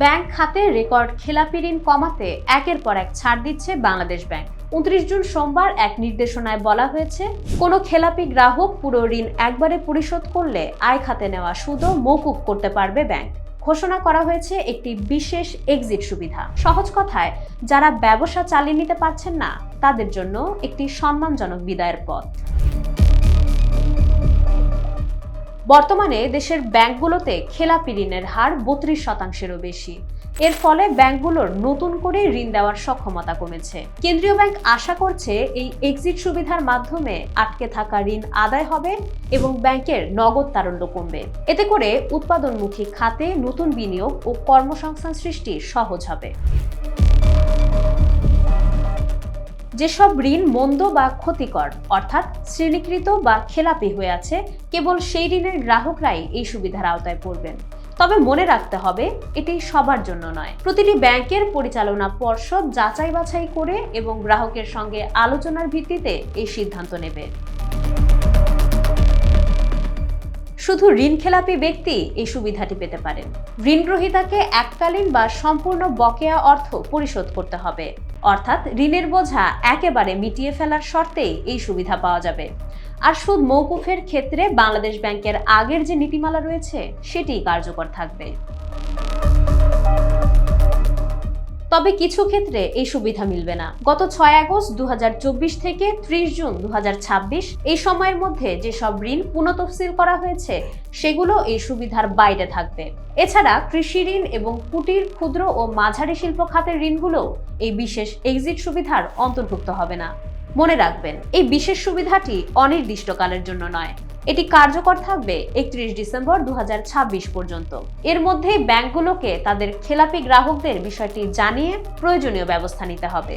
Bank খাতে record খেলাপি ঋণ কমাতে একের পর এক ছাড় দিচ্ছে বাংলাদেশ ব্যাংক। 29 জুন সোমবার এক নির্দেশনায় বলা হয়েছে, কোনো খেলাপি গ্রাহক পুরো ঋণ একবারে পরিশোধ করলে আয় খাতে নেওয়া সুদও মওকুফ করতে পারবে ব্যাংক। ঘোষণা করা হয়েছে একটি বিশেষ এক্সিট সুবিধা। সহজ কথায়, যারা ব্যবসা চালিয়ে নিতে পারছেন না তাদের জন্য একটি সম্মানজনক বিদায়ের পথ। বর্তমানে দেশের ব্যাংকগুলোতে খেলাপি ঋণের হার 32%-এরও বেশি। এর ফলে ব্যাংকগুলোর নতুন করে ঋণ দেওয়ার সক্ষমতা কমেছে। কেন্দ্রীয় ব্যাংক আশা করছে এই এক্সিট সুবিধার মাধ্যমে আটকে থাকা ঋণ আদায় হবে এবং ব্যাংকের নগদ তারল্য কমবে। এতে করে উৎপাদনমুখী খাতে নতুন বিনিয়োগ ও কর্মসংস্থান সৃষ্টি সহজ হবে। যেসব ঋণ মন্দ বা ক্ষতিকর অর্থাৎ শ্রেণীকৃত বা খেলাপি হয়ে আছে, কেবল সেই ঋণের গ্রাহকরাই এই সুবিধার আওতায় পড়বেন। তবে মনে রাখতে হবে, এটি সবার জন্য নয়। প্রতিটি ব্যাংকের পরিচালনা পর্ষদ যাচাই বাছাই করে এবং গ্রাহকের সঙ্গে আলোচনার ভিত্তিতে এই সিদ্ধান্ত নেবে। শুধু ঋণ খেলাপি ব্যক্তি এই সুবিধাটি পেতে পারেন। ঋণ গ্রহীতাকে এককালীন বা সম্পূর্ণ বকেয়া অর্থ পরিশোধ করতে হবে, অর্থাৎ ঋণের বোঝা একেবারে মিটিয়ে ফেলার শর্তেই এই সুবিধা পাওয়া যাবে। আর সুদ মওকুফের ক্ষেত্রে বাংলাদেশ ব্যাংকের আগের যে নীতিমালা রয়েছে সেটিই কার্যকর থাকবে। তবে কিছু ক্ষেত্রে এই সুবিধা মিলবে না। গত 6 আগস্ট 2024 থেকে 30 জুন 2026 এই সময়ের মধ্যে যেসব ঋণ পুনঃতফসিল করা হয়েছে সেগুলো এই সুবিধার বাইরে থাকবে। এছাড়া কৃষি ঋণ এবং কুটির, ক্ষুদ্র ও মাঝারি শিল্প খাতের ঋণগুলো এই বিশেষ এক্সিট সুবিধার অন্তর্ভুক্ত হবে না। মনে রাখবেন, এই বিশেষ সুবিধাটি অনির্দিষ্টকালের জন্য নয়। এটি কার্যকর থাকবে 31 ডিসেম্বর 2026 পর্যন্ত। এর মধ্যে ব্যাংকগুলোকে তাদের খেলাপি গ্রাহকদের বিষয়টি জানিয়ে প্রয়োজনীয় ব্যবস্থা নিতে হবে।